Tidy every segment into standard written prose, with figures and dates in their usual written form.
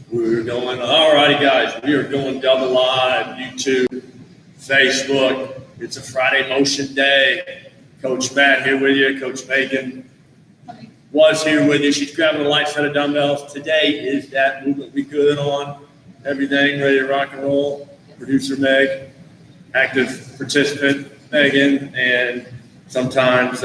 We're going, all righty, guys. We are going double live, YouTube, Facebook. It's a Friday motion day. Coach Matt here with you. Coach Megan was here with you. She's grabbing a light set of dumbbells. Today is that movement. We good on everything, ready to rock and roll. Producer Meg, active participant Megan, and sometimes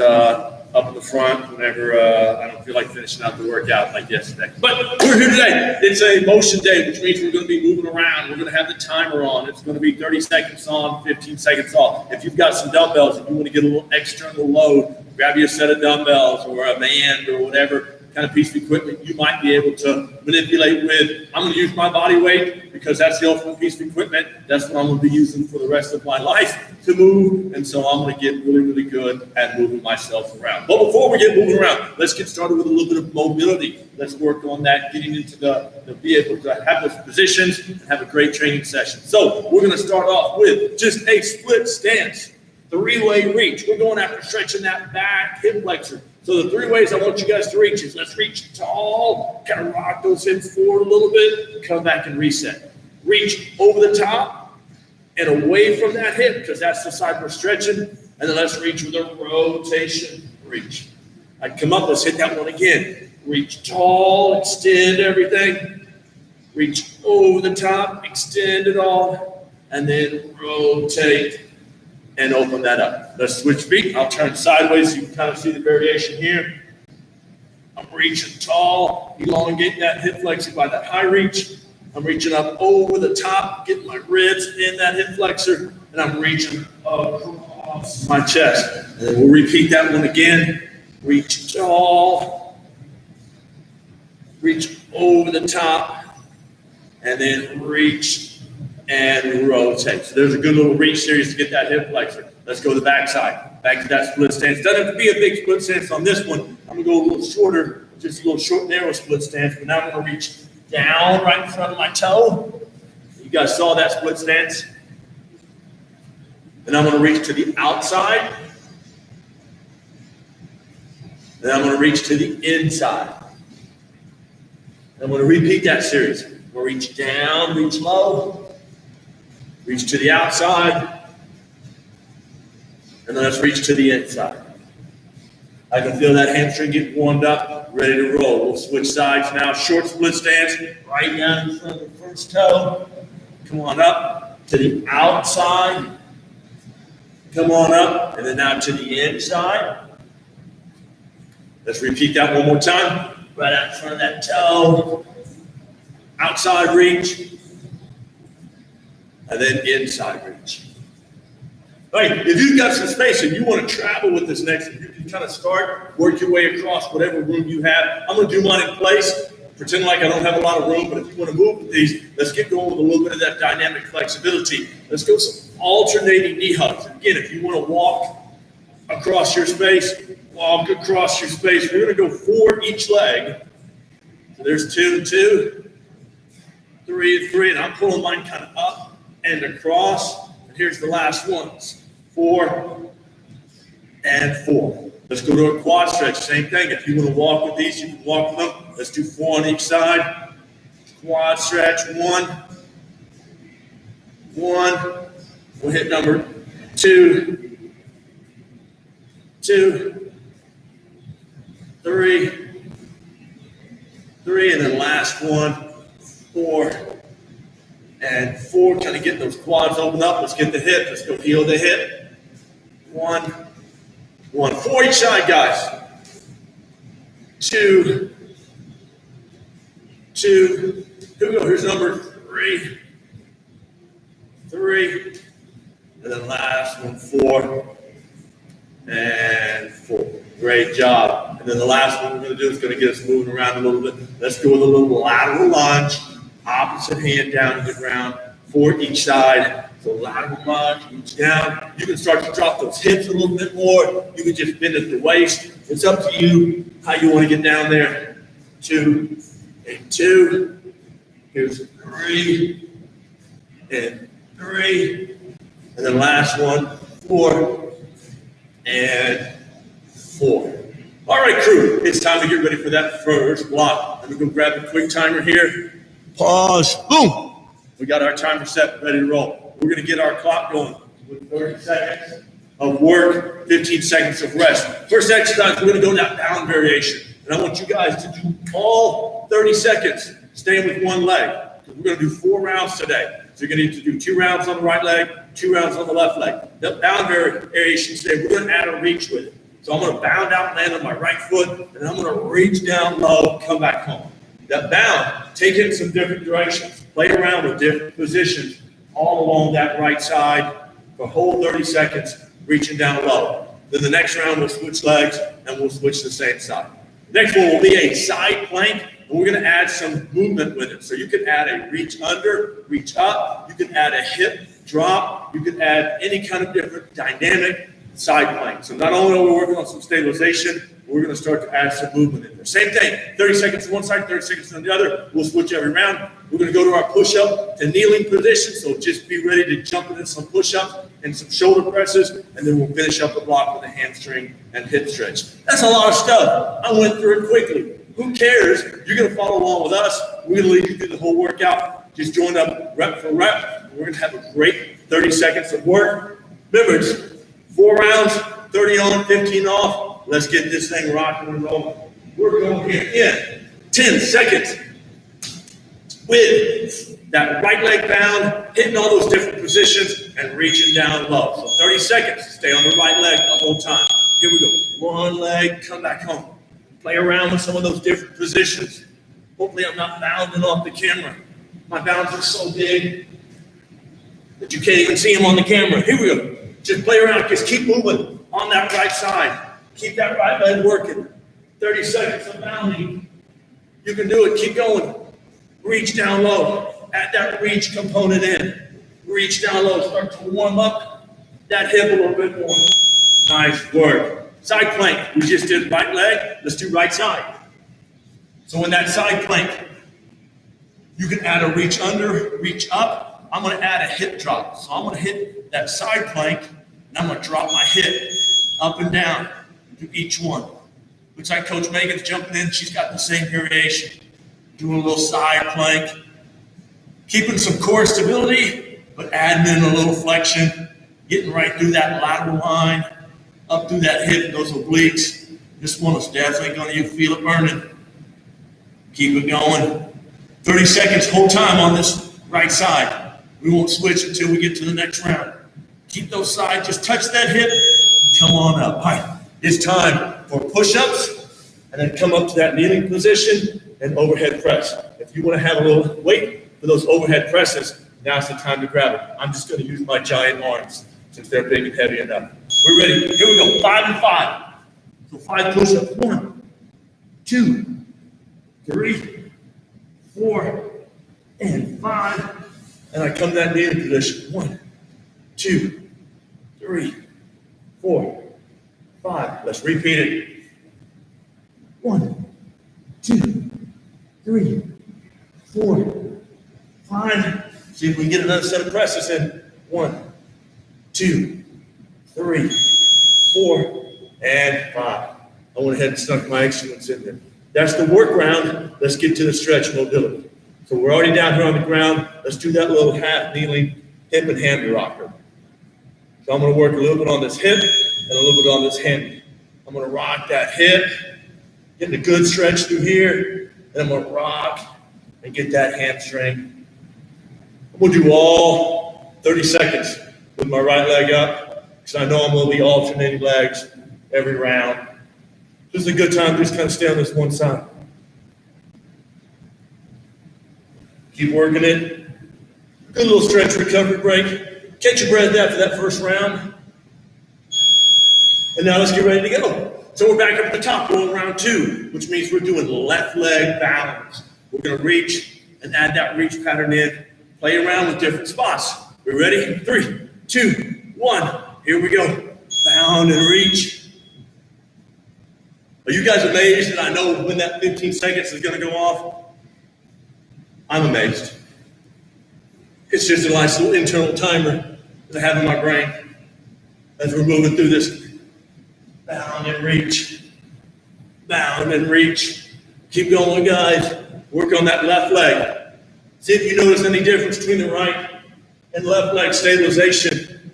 up in the front whenever I don't feel like finishing out the workout like yesterday. But we're here today. It's a motion day, which means we're going to be moving around. We're going to have the timer on. It's going to be 30 seconds on, 15 seconds off. If you've got some dumbbells and you want to get a little external load, grab you a set of dumbbells or a band or whatever kind of piece of equipment you might be able to manipulate with. I'm going to use my body weight because that's the ultimate piece of equipment. That's what I'm going to be using for the rest of my life to move. And so I'm going to get really, really good at moving myself around. But before we get moving around, let's get started with a little bit of mobility. Let's work on that, getting into the be able to have those positions and have a great training session. So we're going to start off with just a split stance, three-way reach. We're going after stretching that back hip flexor. So the three ways I want you guys to reach is let's reach tall, kind of rock those hips forward a little bit, come back and reset. Reach over the top and away from that hip because that's the side we're stretching. And then let's reach with a rotation reach. I'd come up, let's hit that one again. Reach tall, extend everything. Reach over the top, extend it all, and then rotate and open that up. Let's switch feet. I'll turn sideways so you can kind of see the variation here. I'm reaching tall, elongate that hip flexor by that high reach. I'm reaching up over the top, getting my ribs in that hip flexor, and I'm reaching across my chest. And then we'll repeat that one again. Reach tall, reach over the top, and then reach and rotate. So there's a good little reach series to get that hip flexor. Let's go to the back side. Back to that split stance. Doesn't have to be a big split stance on this one. I'm going to go a little shorter, just a little short, narrow split stance. But now I'm going to reach down right in front of my toe. You guys saw that split stance. Then I'm going to reach to the outside. Then I'm going to reach to the inside. I'm going to repeat that series. We'll reach down, reach low. Reach to the outside, and then let's reach to the inside. I can feel that hamstring get warmed up, ready to roll. We'll switch sides now. Short split stance, right down in front of the first toe. Come on up to the outside. Come on up, and then now to the inside. Let's repeat that one more time. Right out in front of that toe. Outside reach. And then inside reach. All right, if you've got some space and you want to travel with this next, you can kind of start, work your way across whatever room you have. I'm going to do mine in place, pretend like I don't have a lot of room, but if you want to move with these, let's get going with a little bit of that dynamic flexibility. Let's go some alternating knee hugs. Again, if you want to walk across your space, walk across your space. We're going to go 4 each leg. So there's 2 and 2, 3 and 3, and I'm pulling mine kind of up and across, and here's the last ones, 4 and 4. Let's go to a quad stretch, same thing. If you want to walk with these, you can walk with them. Let's do 4 on each side. Quad stretch, 1. We'll hit number 2, 2, 3, and then last one, 4 and 4, kind of getting those quads open up. Let's get the hip. Let's go heel the hip. 1, 4 each side, guys. 2. Here we go. Here's number 3. And then last one, 4 and 4. Great job. And then the last one we're going to do is going to get us moving around a little bit. Let's go with a little lateral lunge. Opposite hand down to the ground, 4 each side. So lateral lunge, reach down. You can start to drop those hips a little bit more. You can just bend at the waist. It's up to you how you want to get down there. 2 and 2. Here's 3 and 3. And then last one, 4 and 4. All right, crew, it's time to get ready for that first block. Let me go grab a quick timer here. Pause. Boom. We got our timer set, ready to roll. We're going to get our clock going with 30 seconds of work, 15 seconds of rest. First exercise, we're going to go that bound variation. And I want you guys to do all 30 seconds, staying with one leg. We're going to do 4 rounds today. So you're going to need to do 2 rounds on the right leg, 2 rounds on the left leg. The bound variation today, we're going to add a reach with it. So I'm going to bound out, land on my right foot, and I'm going to reach down low, come back home. That bound, take it in some different directions. Play around with different positions all along that right side for a whole 30 seconds, reaching down low. Then the next round, we'll switch legs, and we'll switch the same side. Next one will be a side plank, and we're going to add some movement with it. So you can add a reach under, reach up. You can add a hip drop. You can add any kind of different dynamic side plank. So not only are we working on some stabilization, we're going to start to add some movement in there. Same thing, 30 seconds on one side, 30 seconds on the other. We'll switch every round. We're going to go to our push-up to kneeling position. So just be ready to jump into some push-ups and some shoulder presses, and then we'll finish up the block with a hamstring and hip stretch. That's a lot of stuff. I went through it quickly. Who cares? You're going to follow along with us. We're going to lead you through the whole workout. Just join up rep for rep. We're going to have a great 30 seconds of work. Remember, it's 4 rounds, 30 on, 15 off. Let's get this thing rocking and rolling. We're going here in 10 seconds with that right leg bound, hitting all those different positions and reaching down low. So 30 seconds, stay on the right leg the whole time. Here we go. One leg, come back home. Play around with some of those different positions. Hopefully I'm not bounding off the camera. My bounds are so big that you can't even see them on the camera. Here we go. Just play around, just keep moving on that right side. Keep that right leg working. 30 seconds of bounding. You can do it, keep going. Reach down low, add that reach component in. Reach down low, start to warm up that hip a little bit more. Nice work. Side plank, we just did right leg, let's do right side. So in that side plank, you can add a reach under, reach up. I'm gonna add a hip drop. So I'm gonna hit that side plank, and I'm gonna drop my hip up and down to each one. Looks like Coach Megan's jumping in, she's got the same variation. Doing a little side plank, keeping some core stability, but adding in a little flexion, getting right through that lateral line, up through that hip, those obliques. This one is definitely going to feel it burning. Keep it going. 30 seconds whole time on this right side. We won't switch until we get to the next round. Keep those sides, just touch that hip, come on up. All right, it's time for push-ups, and then come up to that kneeling position and overhead press. If you want to have a little weight for those overhead presses, now's the time to grab it. I'm just going to use my giant arms since they're big and heavy enough. We're ready. Here we go. 5 and 5. So 5 push-ups. 1, 2, 3, 4, and 5. And I come to that kneeling position. 1, 2, 3, 4, 5. Let's repeat it. 1, 2, 3, 4, 5. See if we can get another set of presses in. 1, 2, 3, 4, and 5. I went ahead and stuck my extra ones in there. That's the work round. Let's get to the stretch mobility. So we're already down here on the ground. Let's do that little half kneeling hip and hammy rocker. So I'm going to work a little bit on this hip and a little bit on this hammy. I'm going to rock that hip, getting a good stretch through here. Then I'm going to rock and get that hamstring. I'm going to do all 30 seconds with my right leg up because I know I'm going to be alternating legs every round. This is a good time to just kind of stay on this one side. Keep working it. Good little stretch recovery break. Catch your breath after that first round. And now let's get ready to go. So we're back up at the top, going round 2, which means we're doing left leg balance. We're going to reach and add that reach pattern in. Play around with different spots. We ready? 3, 2, 1. Here we go. Bound and reach. Are you guys amazed that I know when that 15 seconds is going to go off? I'm amazed. It's just a nice little internal timer that I have in my brain as we're moving through this. Bound and reach. Bound and reach. Keep going, guys. Work on that left leg. See if you notice any difference between the right and left leg stabilization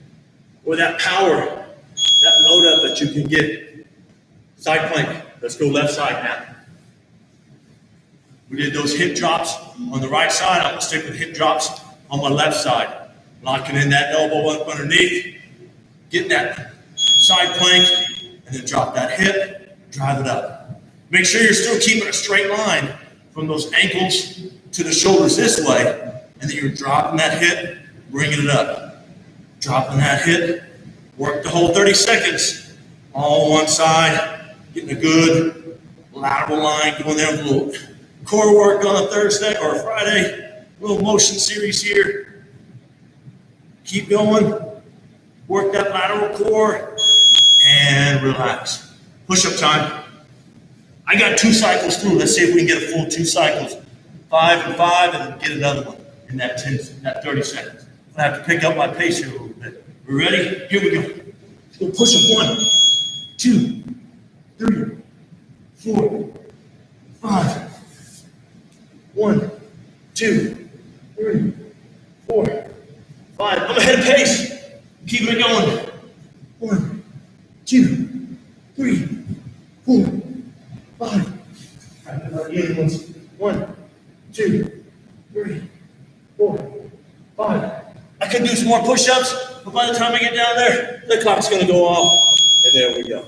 or that power, that load up that you can get. Side plank. Let's go left side now. We did those hip drops on the right side. I'm going to stick with hip drops on my left side. Locking in that elbow up underneath. Getting that side plank. And then drop that hip. Drive it up. Make sure you're still keeping a straight line from those ankles to the shoulders this way. And then you're dropping that hip. Bringing it up. Dropping that hip. Work the whole 30 seconds. All one side. Getting a good lateral line. Going there with a little core work on a Thursday or a Friday, little motion series here. Keep going. Work that lateral core and relax. Push-up time. I got 2 cycles through. Let's see if we can get a full 2 cycles. 5 and 5, and then get another one in that 30 seconds. I have to pick up my pace here a little bit. We ready? Here we go. Let's go push up 1, 2, 3, 4, 5. 1, 2, 3, 4, 5. I'm ahead of pace. Keep it going. 1, 2, 3, 4, 5. Again, 1, 2, 3, 4, 5. I could do some more push-ups, but by the time I get down there, the clock's going to go off. And there we go.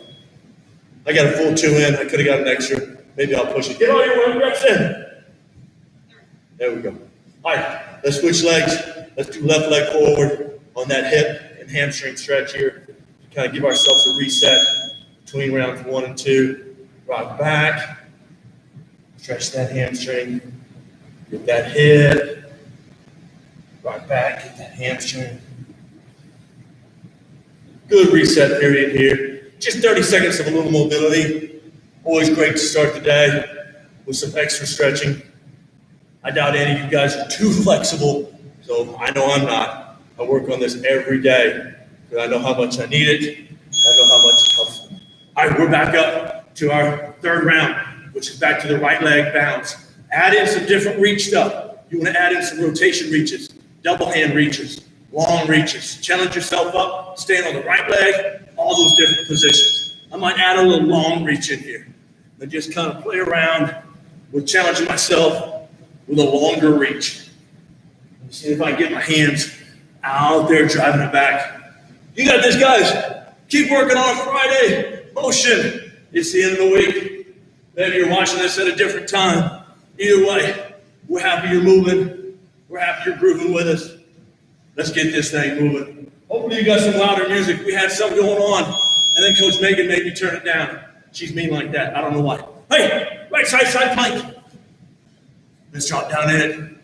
I got a full 2 in. I could have got an extra. Maybe I'll push it. Get all your 1 reps in. There we go. All right, let's switch legs. Let's do left leg forward on that hip and hamstring stretch here. Kind of give ourselves a reset between rounds 1 and 2. Rock back. Stretch that hamstring. Get that hip. Rock back. Get that hamstring. Good reset period here. Just 30 seconds of a little mobility. Always great to start the day with some extra stretching. I doubt any of you guys are too flexible, so I know I'm not. I work on this every day because I know how much I need it. I know how much it helps me. All right, we're back up to our 3rd round, which is back to the right leg bounce. Add in some different reach stuff. You want to add in some rotation reaches, double hand reaches, long reaches. Challenge yourself up, stand on the right leg, all those different positions. I might add a little long reach in here and just kind of play around with challenging myself with a longer reach. Let's see if I can get my hands out there driving it back. You got this, guys. Keep working on Friday. Motion. It's the end of the week. Maybe you're watching this at a different time. Either way, we're happy you're moving. We're happy you're grooving with us. Let's get this thing moving. Hopefully you got some louder music. We had some going on, and then Coach Megan made me turn it down. She's mean like that. I don't know why. Hey, right side plank. Let's drop down in it.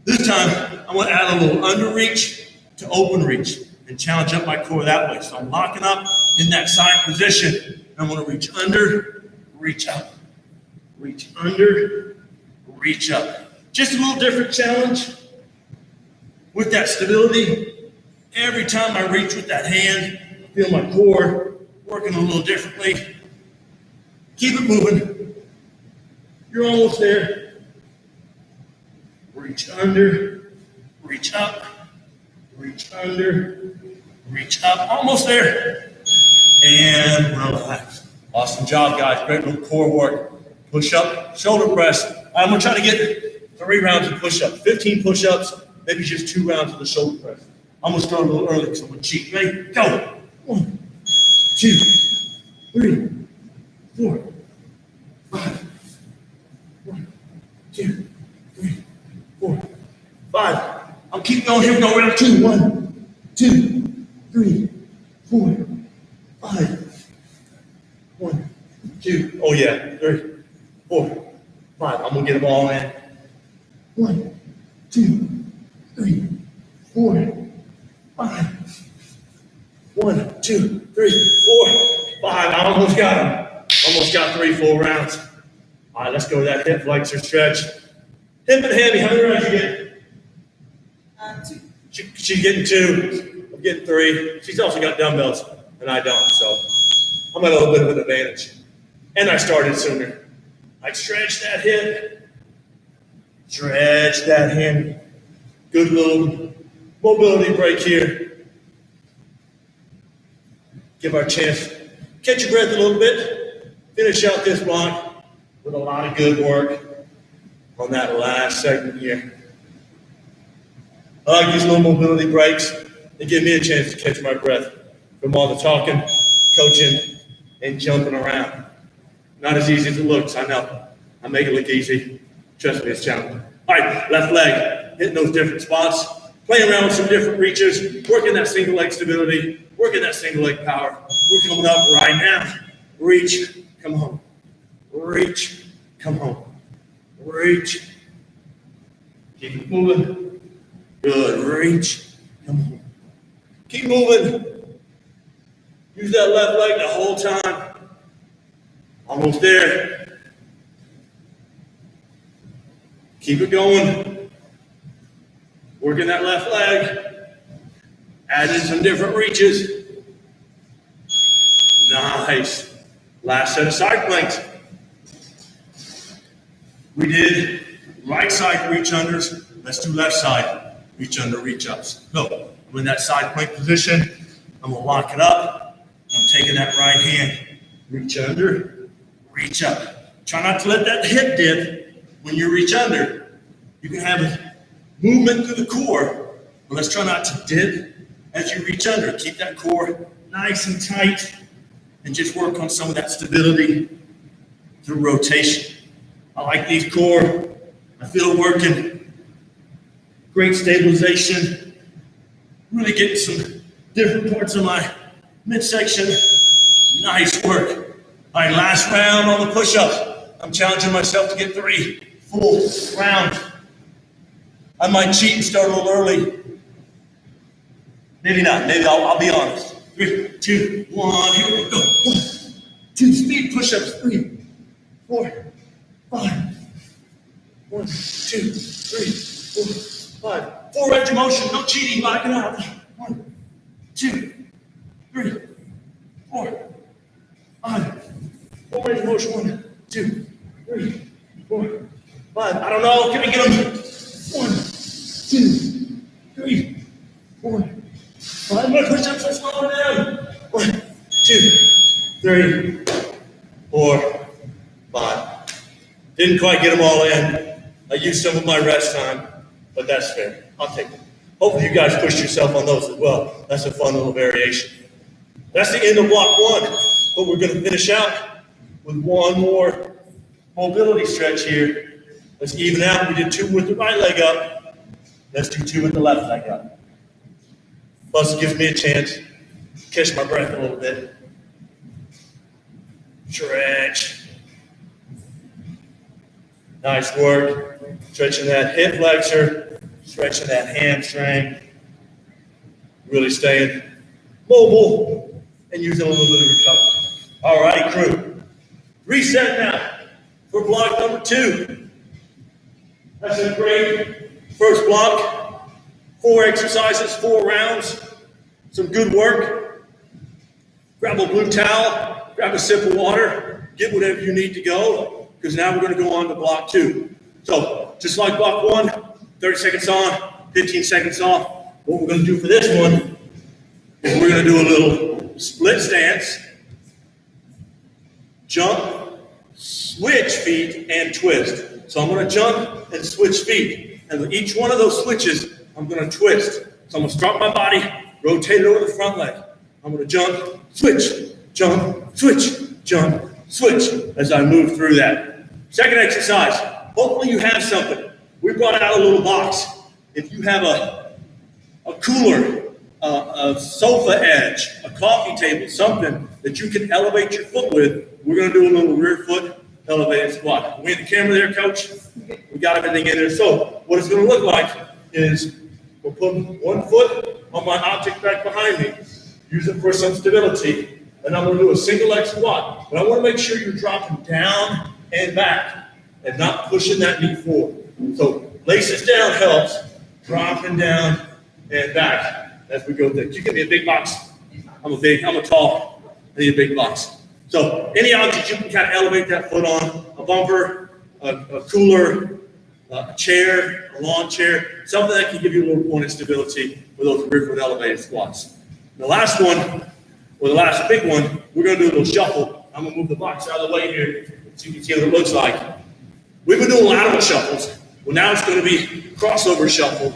This time, I want to add a little under reach to open reach and challenge up my core that way. So I'm locking up in that side position. I'm going to reach under, reach up. Reach under, reach up. Just a little different challenge with that stability. Every time I reach with that hand, feel my core working a little differently. Keep it moving. You're almost there. Reach under, reach up, reach under, reach up. Almost there. And relax. Awesome job, guys. Great little core work. Push up, shoulder press. I'm going to try to get 3 rounds of push ups, 15 push ups, maybe just 2 rounds of the shoulder press. I'm going to start a little early, so I'm going to cheat. Ready? Go. 1, 2, 3, 4, 5. 1, 2, 3, 4, 5. I'll keep going. Here we go. Round 2. 1, 2, 3, 4, 5. 1, 2. Oh yeah. 3, 4, 5. I'm gonna get them all in. 1, 2, 3, 4, 5. 1, 2, 3, 4, 5. I almost got them. Almost got 3 full rounds. All right, let's go with that hip flexor stretch. Hip and hammy. How many rounds you getting? 2. She's getting 2. I'm getting 3. She's also got dumbbells, and I don't. So I'm at a little bit of an advantage. And I started sooner. I stretch that hip. Stretch that hand. Good little mobility break here. Give our chance. Catch your breath a little bit. Finish out this block with a lot of good work on that last segment here. I like these little mobility breaks. They give me a chance to catch my breath from all the talking, coaching, and jumping around. Not as easy as it looks, I know. I make it look easy. Trust me, it's challenging. All right, left leg, hitting those different spots, playing around with some different reaches, working that single leg stability, working that single leg power. We're coming up right now. Reach, come home. Reach, come home. Reach. Keep it moving. Good, reach, come home. Keep moving. Use that left leg the whole time. Almost there. Keep it going. Working that left leg. Adding some different reaches. Nice. Last set of side planks. We did right side reach unders. Let's do left side reach under, reach ups. Go. I'm in that side plank position. I'm going to lock it up. I'm taking that right hand. Reach under, reach up. Try not to let that hip dip when you reach under. You can have a movement through the core, but let's try not to dip as you reach under. Keep that core nice and tight and just work on some of that stability through rotation. I like these core. I feel it working. Great stabilization. Really getting some different parts of my midsection. Nice work. All right, last round on the push-up. I'm challenging myself to get 3 full rounds. I might cheat and start a little early. Maybe not. Maybe I'll be honest. 3, 2, 1. Here we go. 1, 2. Speed push-ups. 3, 4, 5. 1, 2, 3, 4, 5. Full range of motion. No cheating. Lock it out. 1, 2, 3, 4, 5. Full range of motion. 1, 2, 3, 4, 5. I don't know. Can I get them? 1, 2, 3, 4, 5 more push-ups. Let's slow it down. 1, 2, 3, 4, 5. Didn't quite get them all in. I used some of my rest time, but that's fair. I'll take it. Hopefully you guys pushed yourself on those as well. That's a fun little variation. That's the end of block 1, but we're going to finish out with one more mobility stretch here. Let's even out. We did 2 with the right leg up. Let's do 2 with the left leg up. Plus it gives me a chance to catch my breath a little bit. Stretch. Nice work. Stretching that hip flexor, stretching that hamstring. Really staying mobile and using a little bit of recovery. All righty, crew. Reset now for block number 2. That's a great first block. 4 exercises, 4 rounds. Some good work. Grab a blue towel, grab a sip of water, get whatever you need to go, because now we're going to go on to block 2. So, just like block 1, 30 seconds on, 15 seconds off. What we're going to do for this one is we're going to do a little split stance, jump, switch feet, and twist. So I'm going to jump and switch feet. And with each one of those switches, I'm going to twist. So I'm going to start my body, rotate it over the front leg. I'm going to jump, switch, jump, switch as I move through that. Second exercise. Hopefully you have something. We brought out a little box. If you have a cooler, a sofa edge, a coffee table, something that you can elevate your foot with, we're going to do a little rear foot elevated squat. We have the camera there, coach. We got everything in there. So what it's going to look like is we're putting one foot on my object back behind me, use it for some stability, and I'm going to do a single leg squat. But I want to make sure you're dropping down and back and not pushing that knee forward. So laces down helps, dropping down and back as we go there. You give me a big box. I'm a tall, I need a big box. So any object you can kind of elevate that foot on, a bumper, a cooler, a chair, a lawn chair, something that can give you a little point of stability with those rear foot elevated squats. The last one, or the last big one, we're going to do a little shuffle. I'm going to move the box out of the way here so you can see what it looks like. We've been doing lateral shuffles. Well, now it's going to be crossover shuffle,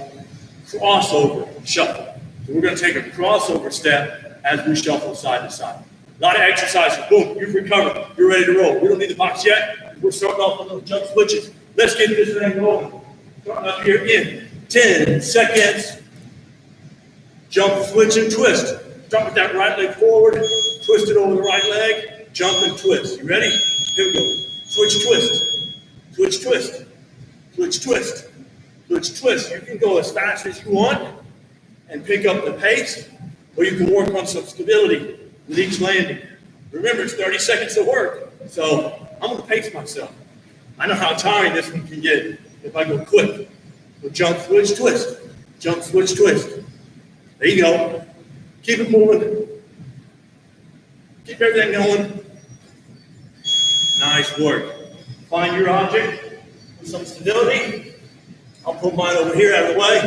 crossover shuffle. So we're going to take a crossover step as we shuffle side to side. A lot of exercises. Boom, you've recovered. You're ready to roll. We don't need the box yet. We're starting off with those jump switches. Let's get this thing going. Starting up here in 10 seconds. Jump, switch, and twist. Start with that right leg forward. Twist it over the right leg. Jump and twist. You ready? Here we go. Switch, twist. Switch, twist. Switch, twist. Switch, twist. You can go as fast as you want and pick up the pace, or you can work on some stability with each landing. Remember, it's 30 seconds of work, so I'm going to pace myself. I know how tiring this one can get if I go quick. So jump, switch, twist. Jump, switch, twist. There you go. Keep it moving. Keep everything going. Nice work. Find your object with some stability. I'll put mine over here out of the way.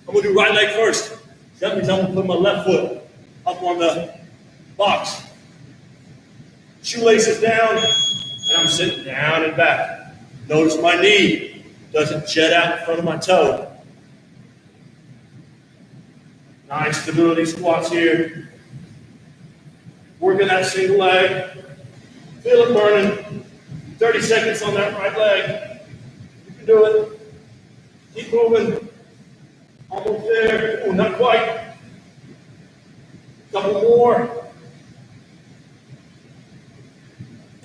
I'm going to do right leg first. That means I'm going to put my left foot up on the box. Shoelaces down, and I'm sitting down and back. Notice my knee doesn't jet out in front of my toe. Nice stability squats here. Working that single leg. Feel it burning. 30 seconds on that right leg. You can do it. Keep moving. Almost there. Oh, not quite. Couple more.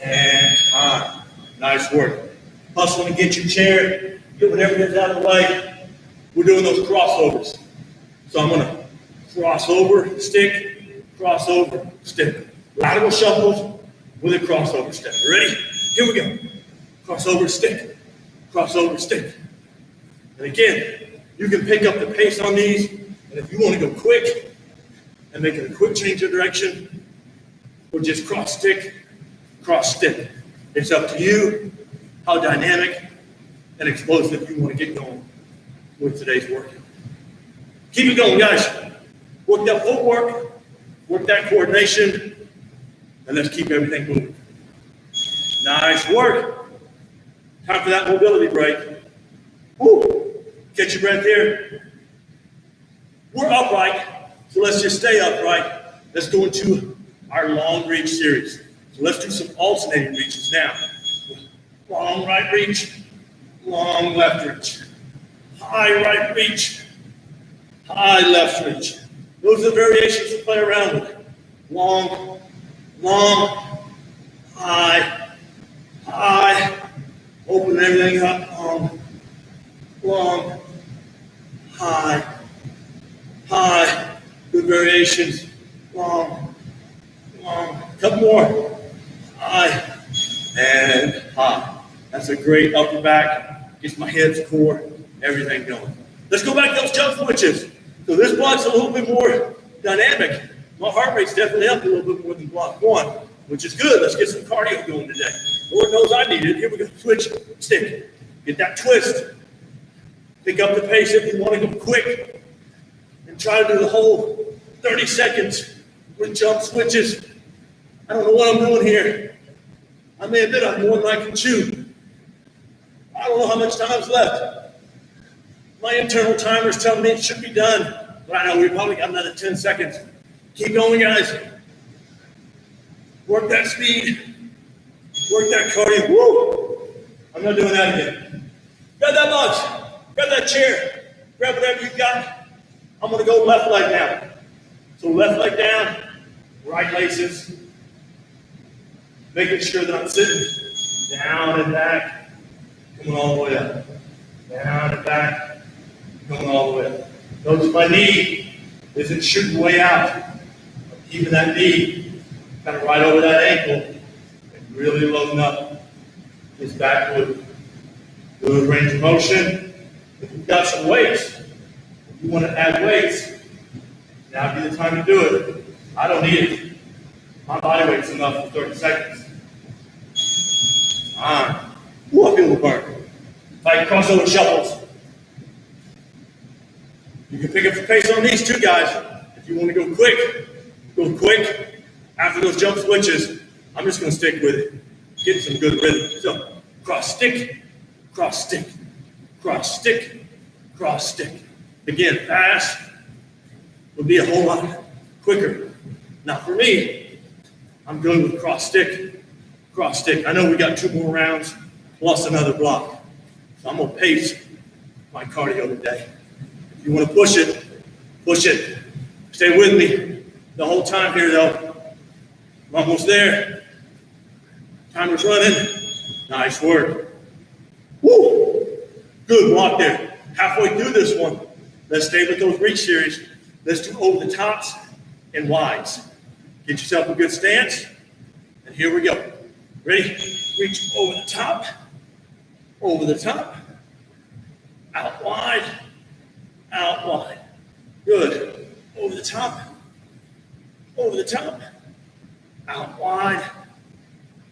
And time. Nice work. Hustle and get your chair. Get whatever it is out of the way. We're doing those crossovers. So I'm going to cross over, stick, cross over, stick. Lateral shuffles with a crossover step. Ready? Here we go. Crossover, stick. Crossover, stick. And again, you can pick up the pace on these. And if you want to go quick and make it a quick change of direction, or just cross stick, it's up to you how dynamic and explosive you want to get going with today's workout. Keep it going, guys. Work that footwork, work that coordination, and let's keep everything moving. Nice work. Time for that mobility break. Woo. Catch your breath here. We're upright, so let's just stay upright. Let's go into our long reach series. So let's do some alternating reaches now. Long right reach, long left reach. High right reach, high left reach. Those are the variations to play around with. Long, long, high, high. Open everything up. Long, long, high, high. Good variations. Long, long. Couple more. High and high. That's a great upper back. Gets my hips, core, everything going. Let's go back to those jump switches. So this block's a little bit more dynamic. My heart rate's definitely up a little bit more than block one, which is good. Let's get some cardio going today. Lord knows I need it. Here we go. Switch, stick. Get that twist. Pick up the pace if you want to go quick. And try to do the whole 30 seconds with jump switches. I don't know what I'm doing here. I may admit I'm more than I can chew. I don't know how much time's left. My internal timer's telling me it should be done. But I know we probably got another 10 seconds. Keep going, guys. Work that speed. Work that cardio. Woo! I'm not doing that again. Grab that box. Grab that chair. Grab whatever you've got. I'm going to go left leg down. So left leg down, right laces. Making sure that I'm sitting down and back, coming all the way up. Down and back, coming all the way up. Notice my knee isn't shooting way out. I'm keeping that knee kind of right over that ankle and really loading up this back glute. Good range of motion. If you've got some weights, if you want to add weights, now would be the time to do it. I don't need it. My body weight's enough for 30 seconds. Ooh, I feel the burn. Like crossover shuffles. You can pick up the pace on these two guys. If you want to go quick after those jump switches. I'm just going to stick with it. Get some good rhythm. So, cross stick, cross stick, cross stick, cross stick. Again, fast would be a whole lot quicker. Now for me, I'm good with cross stick, cross stick. I know we got 2 more rounds plus another block. So I'm going to pace my cardio today. If you want to push it, push it. Stay with me the whole time here though. I'm almost there. Timer's running. Nice work. Woo! Good block there. Halfway through this one, let's stay with those reach series. Let's do over the tops and wides. Get yourself a good stance. And here we go. Ready? Reach over the top. Over the top. Out wide. Out wide. Good. Over the top. Over the top. Out wide.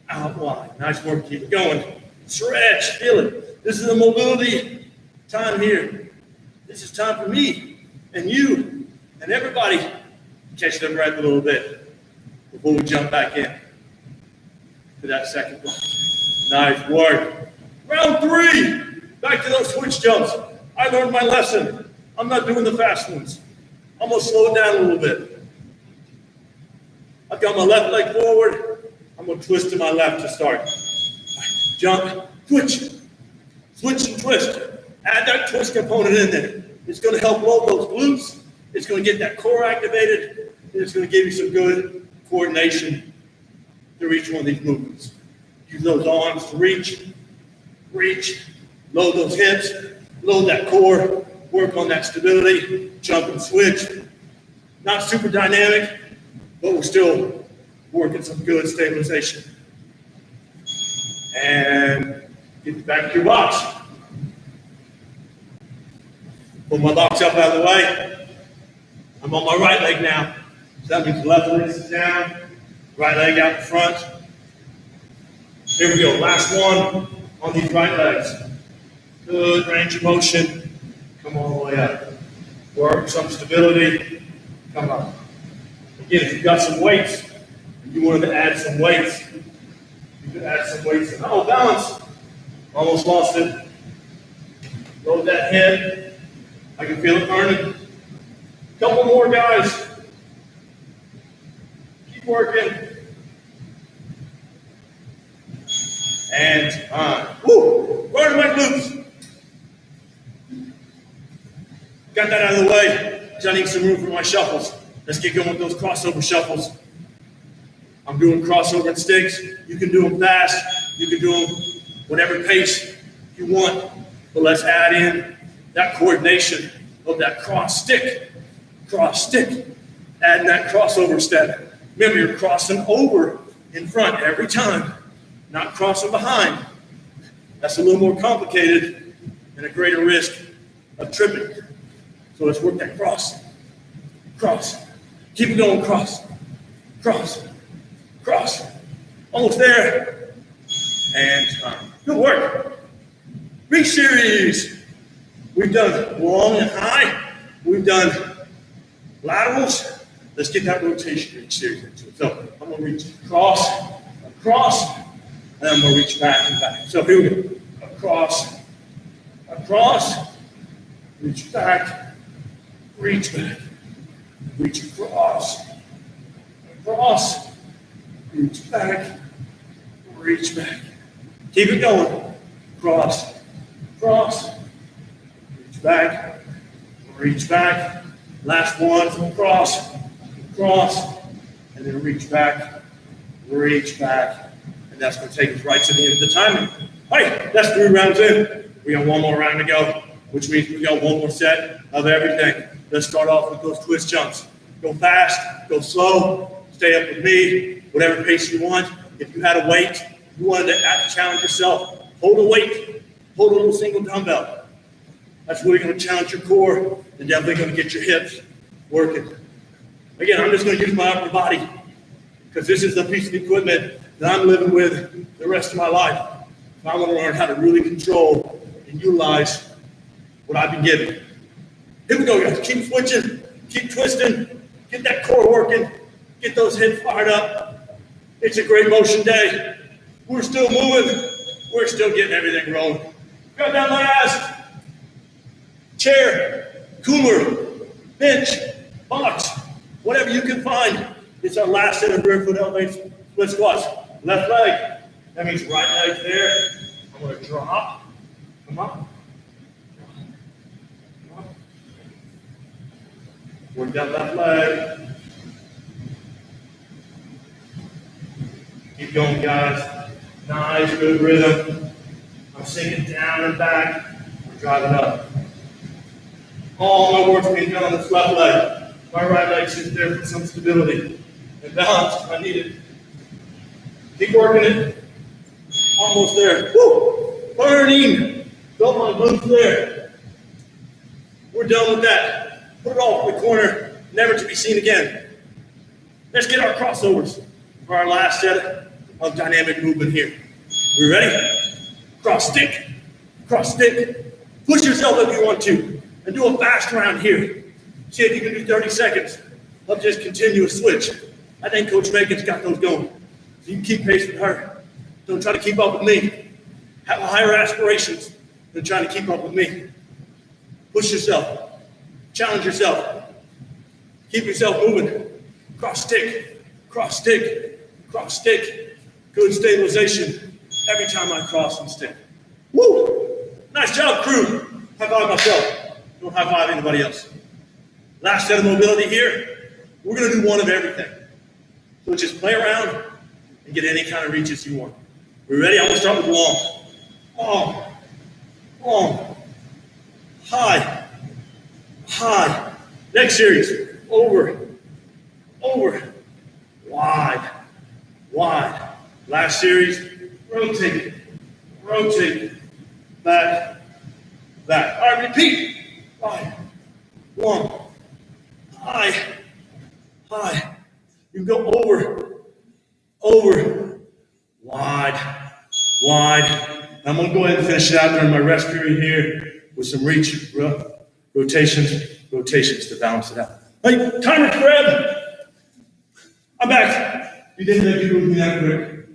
Out wide. Nice work. Keep it going. Stretch. Feel it. This is a mobility time here. This is time for me and you and everybody to catch their breath a little bit before we jump back in to that second block. Nice work. Round 3. Back to those switch jumps. I learned my lesson. I'm not doing the fast ones. I'm going to slow it down a little bit. I've got my left leg forward. I'm going to twist to my left to start. Jump, switch, switch and twist. Add that twist component in there. It's going to help load those glutes. It's going to get that core activated. And it's going to give you some good coordination through each one of these movements. Use those arms to reach, load those hips, load that core, work on that stability, jump and switch. Not super dynamic, but we're still working some good stabilization. And get back to your box. Pull my box up out of the way. I'm on my right leg now. So that means left leg is down, right leg out in front. Here we go, last one on these right legs. Good range of motion. Come all the way up. Work some stability. Come on. Again, if you've got some weights, you wanted to add some weights, you could add some weights. Oh, balance. Almost lost it. Load that hip. I can feel it burning. Couple more, guys. Keep working. And on. Woo! Burning my glutes. Got that out of the way, because I need some room for my shuffles. Let's get going with those crossover shuffles. I'm doing crossover and sticks. You can do them fast. You can do them whatever pace you want. But let's add in that coordination of that cross stick. Add that crossover step. Remember, you're crossing over in front every time, not crossing behind. That's a little more complicated and a greater risk of tripping. So let's work that cross. Keep it going, cross. Almost there. And good work. Reach series. We've done long and high. We've done laterals. Let's get that rotation reach series into it. So I'm going to reach across, and I'm going to reach back and back. So here we go. Across, reach back, reach back, reach across, reach back, reach back. Keep it going. Cross, reach back. Last one, cross, and then reach back, and that's going to take us right to the end of the timing. All right, that's 3 rounds in. We got 1 more round to go, which means we got 1 more set of everything. Let's start off with those twist jumps. Go fast, go slow, stay up with me, whatever pace you want. If you had a weight, you wanted to challenge yourself, hold a weight, hold a little single dumbbell. That's really going to challenge your core and definitely going to get your hips working. Again, I'm just going to use my upper body because this is the piece of equipment that I'm living with the rest of my life. So I want to learn how to really control and and utilize what I've been given. Here we go, guys. Keep switching, keep twisting, get that core working, get those hips fired up. It's a great motion day. We're still moving. We're still getting everything rolling. Grab that last chair, cooler, bench, box, whatever you can find. It's our last set of rear foot elevated split squats. Left leg. That means right leg there. I'm going to drop. Come on. Work that left leg. Keep going, guys. Nice, good rhythm. I'm sinking down and back. I'm driving up. All my work's being done on this left leg. My right leg's just there for some stability and balance. I need it. Keep working it. Almost there. Woo! Burning. Felt my glutes there. We're done with that. Put it off in the corner, never to be seen again. Let's get our crossovers for our last set of dynamic movement here. We ready? Cross stick, cross stick. Push yourself if you want to, and do a fast round here. See if you can do 30 seconds of just continuous switch. I think Coach Megan's got those going. So you can keep pace with her. Don't try to keep up with me. Have higher aspirations than trying to keep up with me. Push yourself. Challenge yourself. Keep yourself moving. Cross stick, cross stick, cross stick. Good stabilization every time I cross and stick. Woo! Nice job, crew. High five myself. Don't high five anybody else. Last set of mobility here. We're going to do one of everything. So just play around and get any kind of reaches you want. We ready? I'm going to start with long. Long. Long. High. High. Next series. Over. Over. Wide. Wide. Last series. Rotate. Rotate. Back. Back. All right, repeat. High. Long. High. High. You go over. Over. Wide. Wide. I'm going to go ahead and finish it out during my rest period here with some reach, rotations to balance it out. Hey, timer, grab. I'm back. You didn't think you would be that quick.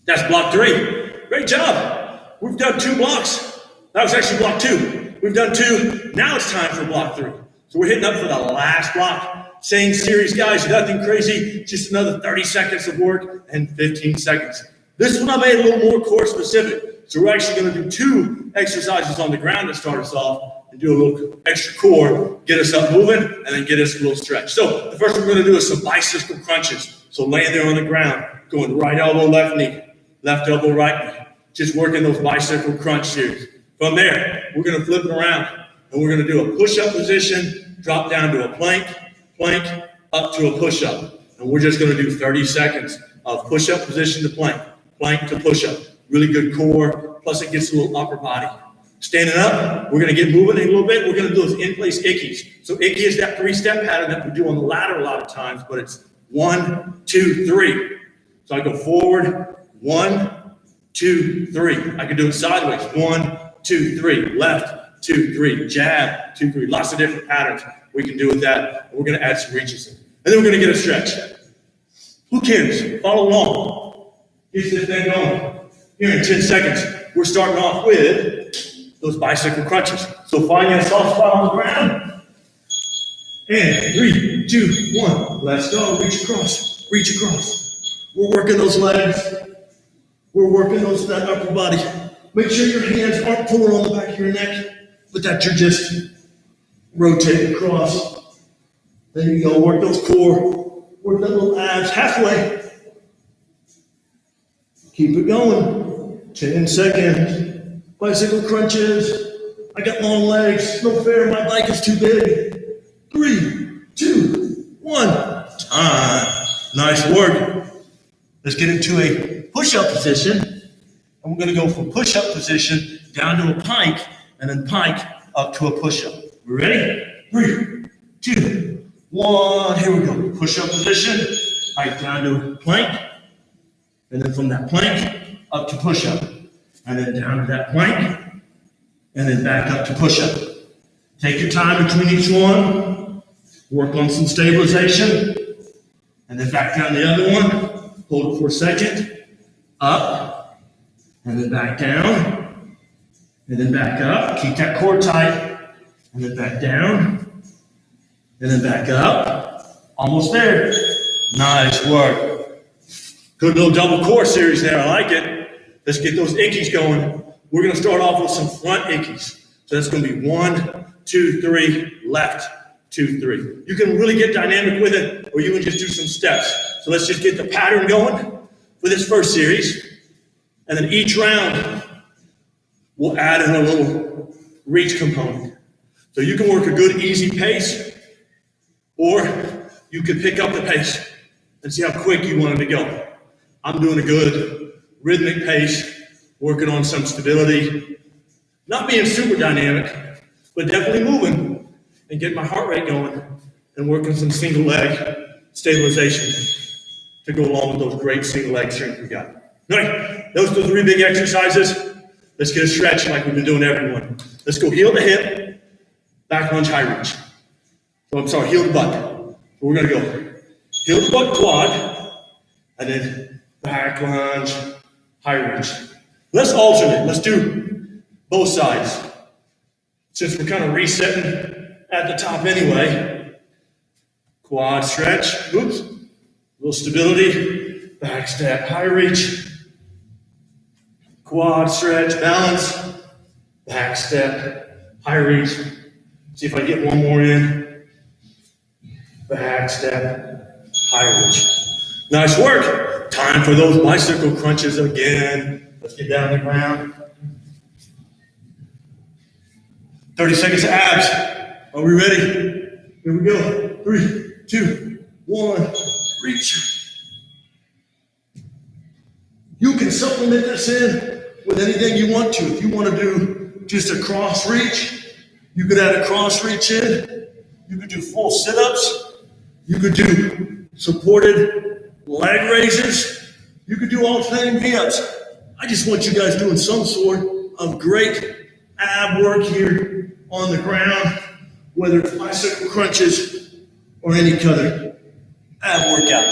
That's block 3. Great job. We've done 2 blocks. That was actually block 2. We've done 2. Now it's time for block 3. So we're hitting up for the last block. Same series, guys. Nothing crazy. Just another 30 seconds of work and 15 seconds. This one I made a little more core specific. So we're actually going to do 2 exercises on the ground to start us off and do a little extra core, get us up moving, and then get us a little stretch. So the first one we're going to do is some bicycle crunches. So laying there on the ground, going right elbow, left knee, left elbow, right knee. Just working those bicycle crunch series. From there, we're going to flip it around, and we're going to do a push-up position, drop down to a plank, plank, up to a push-up. And we're just going to do 30 seconds of push-up position to plank, plank to push-up. Really good core, plus it gets a little upper body. Standing up, we're going to get moving a little bit. We're going to do those in-place ickies. So icky is that 3-step pattern that we do on the ladder a lot of times, but it's 1, 2, 3. So I go forward, 1, 2, 3. I can do it sideways, 1, 2, 3. Left, 2, 3. Jab, 2, 3. Lots of different patterns we can do with that. We're going to add some reaches in. And then we're going to get a stretch. Who cares? Follow along. Get this thing going. Here in 10 seconds, we're starting off with those bicycle crunches. So find that soft spot on the ground. And 3, 2, 1. Let's go. Reach across. Reach across. We're working those legs. We're working that upper body. Make sure your hands aren't pulling on the back of your neck, but that you're just rotating across. There you go. Work those core. Work that little abs halfway. Keep it going. 10 seconds. Bicycle crunches. I got long legs. No fair. My bike is too big. 3, 2, 1. Time. Nice work. Let's get into a push-up position. And we're going to go from push-up position down to a pike, and then pike up to a push-up. We ready? 3, 2, 1. Here we go. Push-up position. Pike down to plank. And then from that plank up to push-up. and then down to that plank, and then back up to push-up. Take your time between each one, work on some stabilization, and then back down the other one, hold it for a second, up, and then back down, and then back up, keep that core tight, and then back down, and then back up, almost there. Nice work. Good little double core series there, I like it. Let's get those ickies going. We're gonna start off with some front ickies. So that's gonna be 1, 2, 3, left, 2, 3. You can really get dynamic with it, or you can just do some steps. So let's just get the pattern going for this first series. And then each round, we'll add in a little reach component. So you can work a good, easy pace, or you can pick up the pace and see how quick you want it to go. I'm doing a good rhythmic pace, working on some stability, not being super dynamic, but definitely moving and getting my heart rate going and working some single leg stabilization to go along with those great single leg strength we got. All right, those are the 3 big exercises. Let's get a stretch like we've been doing everyone. Let's go heel to hip, back lunge, high reach. So I'm sorry, heel to butt. So we're gonna go heel to butt quad, and then back lunge, high reach. Let's alternate. Let's do both sides. Since we're kind of resetting at the top anyway. Quad stretch. Oops. A little stability. Back step, high reach. Quad stretch, balance. Back step, high reach. See if I get one more in. Back step, high reach. Nice work. Time for those bicycle crunches again. Let's get down to the ground. 30 seconds of abs. Are we ready? Here we go. 3, 2, 1, reach. You can supplement this in with anything you want to. If you want to do just a cross reach, you could add a cross reach in. You could do full sit-ups. You could do supported leg raises. You could do alternating V-ups. I just want you guys doing some sort of great ab work here on the ground, whether it's bicycle crunches or any other ab workout.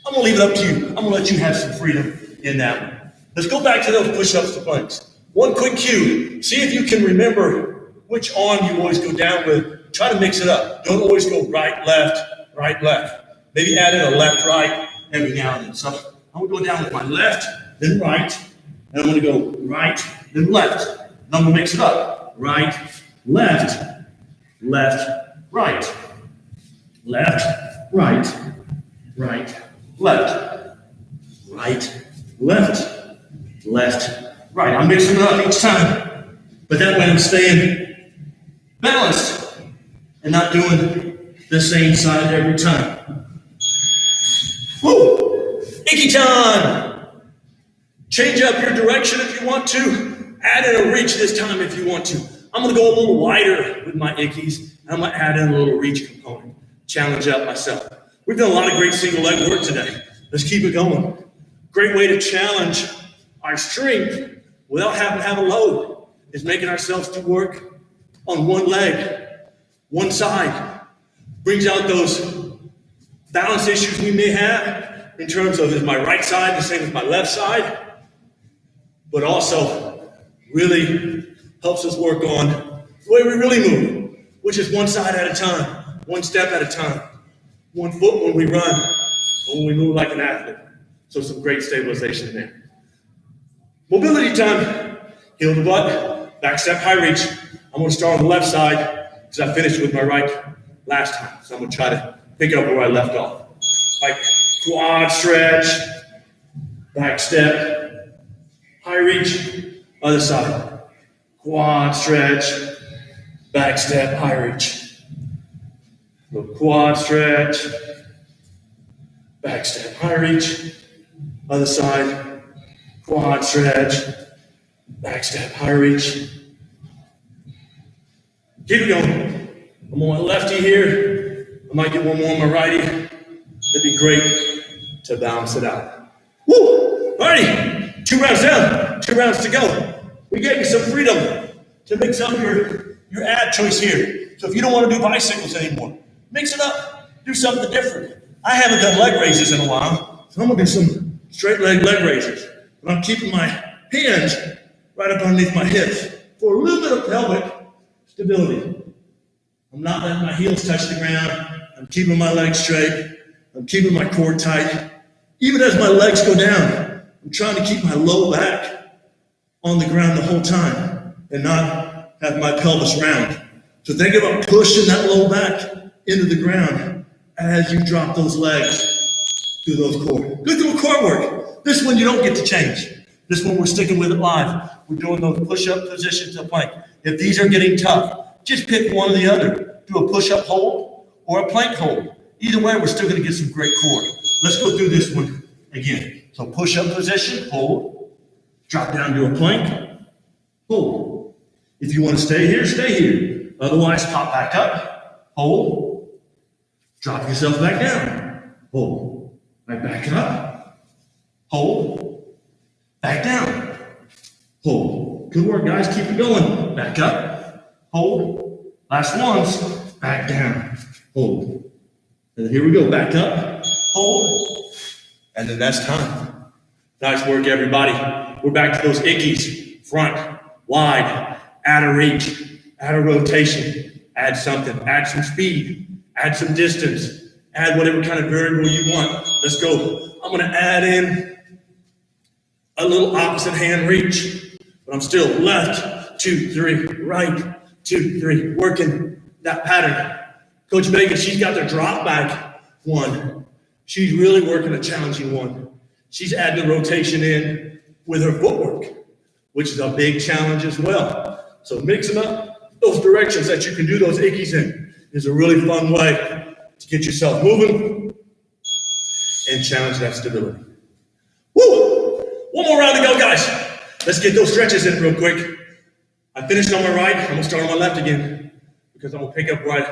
I'm gonna leave it up to you. I'm gonna let you have some freedom in that one. Let's go back to those push-ups to planks. One quick cue. See if you can remember which arm you always go down with. Try to mix it up. Don't always go right, left, right, left. Maybe add in a left, right every now and then. So I'm gonna go down with my left, then right, and I'm gonna go right, then left. And I'm gonna mix it up. Right, left, left, right. Left, right, right, left. Right, left, left, right. I'm mixing it up each time. But that way I'm staying balanced and not doing the same side every time. Woo! Icky time! Change up your direction if you want to. Add in a reach this time if you want to. I'm gonna go a little wider with my ickies. And I'm gonna add in a little reach component. Challenge up myself. We've done a lot of great single leg work today. Let's keep it going. Great way to challenge our strength without having to have a load is making ourselves do work on one leg, one side. Brings out those balance issues we may have in terms of is my right side the same as my left side, but also really helps us work on the way we really move, which is one side at a time, one step at a time, one foot when we run, or when we move like an athlete. So some great stabilization there. Mobility time, heel to butt, back step, high reach. I'm gonna start on the left side because I finished with my right last time. So I'm gonna try to pick it up where I left off. Like quad stretch, back step, high reach, other side. Quad stretch, back step, high reach. Quad stretch, back step, high reach. Other side, quad stretch, back step, high reach. Keep it going. I'm on my lefty here. I might get one more on my righty. That'd be great to balance it out. Woo! Alrighty, 2 rounds down, 2 rounds to go. We gave you some freedom to mix up your ab choice here. So if you don't want to do bicycles anymore, mix it up. Do something different. I haven't done leg raises in a while, so I'm gonna do some straight leg raises. But I'm keeping my hands right up underneath my hips for a little bit of pelvic stability. I'm not letting my heels touch the ground. I'm keeping my legs straight. I'm keeping my core tight. Even as my legs go down, I'm trying to keep my low back on the ground the whole time and not have my pelvis round. So think about pushing that low back into the ground as you drop those legs through those core. Good through core work. This one you don't get to change. This one we're sticking with it live. We're doing those push-up positions to plank. If these are getting tough, just pick one or the other. Do a push-up hold or a plank hold. Either way, we're still gonna get some great core. Let's go through this one again. So push-up position, hold. Drop down to a plank, hold. If you wanna stay here, stay here. Otherwise, pop back up, hold. Drop yourself back down, hold. Right back up, hold. Back down, hold. Good work, guys. Keep it going. Back up, hold. Last ones, back down, hold. And then here we go. Back up, hold. And then that's time. Nice work, everybody. We're back to those ickies. Front, wide, out of reach, out of rotation. Add something. Add some speed. Add some distance. Add whatever kind of variable you want. Let's go. I'm going to add in a little opposite hand reach. But I'm still left, 2, 3, right, 2, 3. Working that pattern. Coach Megan, she's got the drop back one. She's really working a challenging one. She's adding the rotation in with her footwork, which is a big challenge as well. So mixing up those directions that you can do those ickies in is a really fun way to get yourself moving and challenge that stability. Woo! One more round to go, guys. Let's get those stretches in real quick. I finished on my right. I'm gonna start on my left again because I'm gonna pick up right,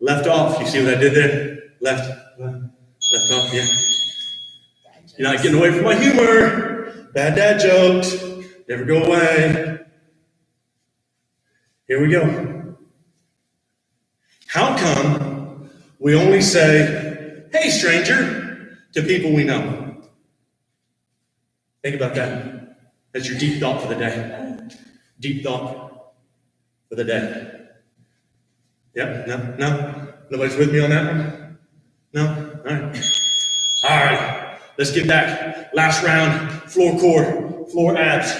left off. You see what I did there? Left off, yeah. You're not getting away from my humor. Bad dad jokes. Never go away. Here we go. How come we only say, hey, stranger, to people we know? Think about that. That's your deep thought for the day. Deep thought for the day. Yep, no? Nobody's with me on that one? No? All right. All right, let's get back. Last round, floor core, floor abs.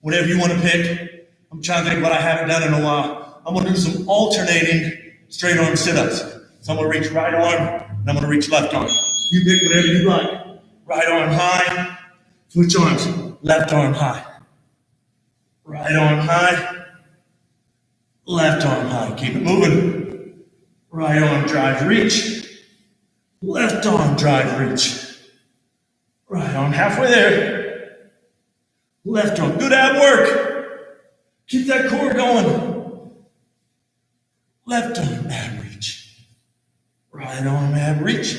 Whatever you want to pick. I'm trying to think what I haven't done in a while. I'm going to do some alternating straight arm sit-ups. So I'm going to reach right arm, and I'm going to reach left arm. You pick whatever you like. Right arm high, switch arms. Left arm high. Right arm high, left arm high. Keep it moving. Right arm drive reach. Left arm drive reach. Right arm halfway there. Left arm. Good ab work. Keep that core going. Left arm ab reach. Right arm ab reach.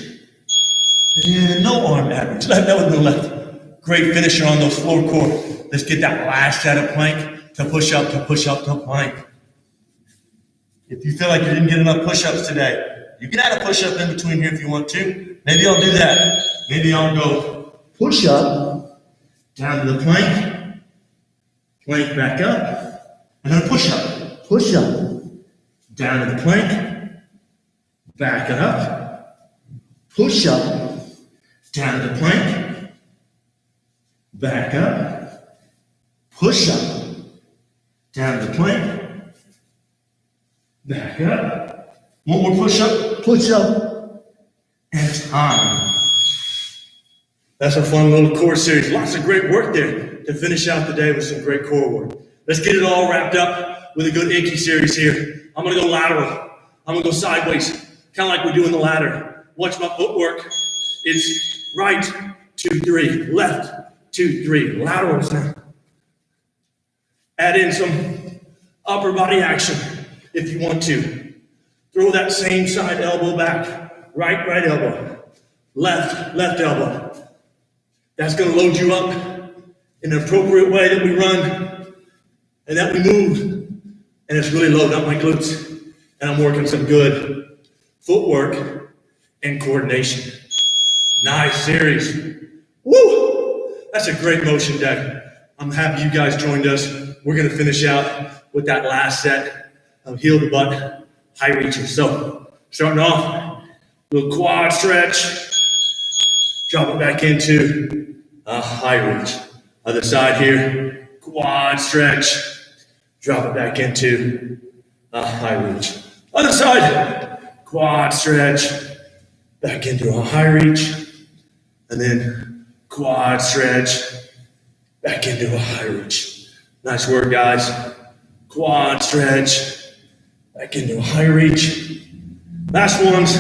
And no arm ab reach. That was the left. Great finisher on those floor core. Let's get that last set of plank to push up to plank. If you feel like you didn't get enough push-ups today, you can add a push-up in between here if you want to. Maybe I'll do that. Maybe I'll go push-up down to the plank, plank back up, and then push-up down to the plank, back it up, push-up down to the plank, back up, push-up down to the plank, back up. One more push-up, and time. That's our fun little core series. Lots of great work there to finish out the day with some great core work. Let's get it all wrapped up with a good Icky series here. I'm gonna go lateral. I'm gonna go sideways, kind of like we do in the ladder. Watch my footwork. It's right, 2, 3, left, 2, 3, laterals now. Add in some upper body action if you want to. Throw that same side elbow back. Right elbow. Left elbow. That's going to load you up in an appropriate way that we run and that we move. And it's really loading up my glutes. And I'm working some good footwork and coordination. Nice series. Woo! That's a great motion day. I'm happy you guys joined us. We're going to finish out with that last set of heel to butt high reaches. So starting off, little quad stretch. Drop it back into a high reach. Other side here, quad stretch. Drop it back into a high reach. Other side, quad stretch. Back into a high reach. And then quad stretch. Back into a high reach. Nice work, guys. Quad stretch. Back into a high reach. Last ones,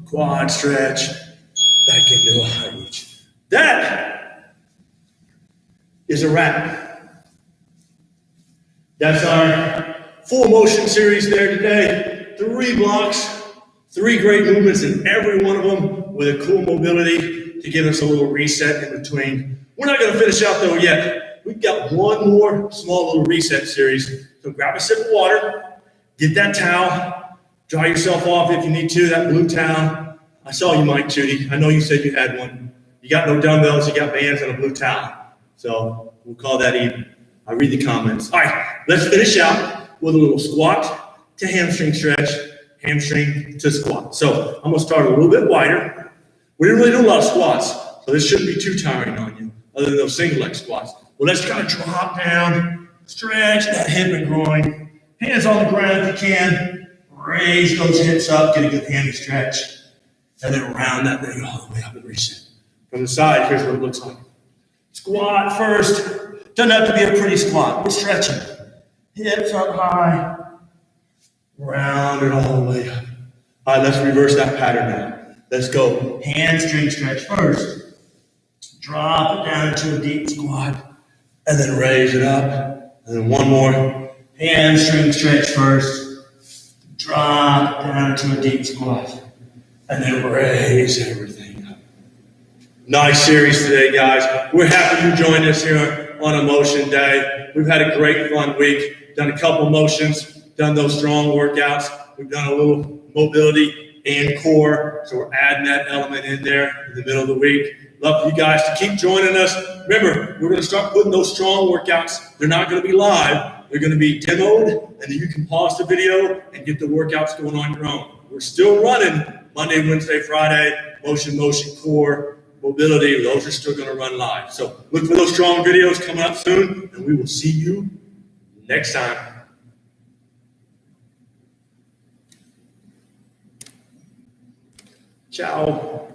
quad stretch. Back into a high reach. That is a wrap. That's our full motion series there today. 3 blocks, 3 great movements in every one of them with a cool mobility to give us a little reset in between. We're not going to finish out though yet. We've got one more small little reset series. So grab a sip of water, get that towel, dry yourself off if you need to, that blue towel. I saw you, Mike Judy. I know you said you had one. You got no dumbbells, you got bands and a blue towel. So we'll call that even. I'll read the comments. All right, let's finish out with a little squat to hamstring stretch, hamstring to squat. So I'm gonna start a little bit wider. We didn't really do a lot of squats, so this shouldn't be too tiring on you, other than those single leg squats. Well, let's kind of drop down, stretch that hip and groin. Hands on the ground if you can. Raise those hips up, get a good hammy stretch. And then round that thing all the way up and reset. From the side, here's what it looks like. Squat first. Doesn't have to be a pretty squat. We're stretching. Hips up high. Round it all the way up. All right, let's reverse that pattern now. Let's go. Hamstring stretch first. Drop it down into a deep squat. And then raise it up. And then one more. Hamstring stretch first. Drop it down into a deep squat. And then raise everything up. Nice series today, guys. We're happy you joined us here on a motion day. We've had a great fun week. Done a couple motions, done those strong workouts. We've done a little mobility and core. So we're adding that element in there in the middle of the week. Love for you guys to keep joining us. Remember, we're going to start putting those strong workouts. They're not going to be live. They're going to be demoed, and then you can pause the video and get the workouts going on your own. We're still running Monday, Wednesday, Friday, motion, core, mobility. Those are still going to run live. So look for those strong videos coming up soon, and we will see you next time. Ciao.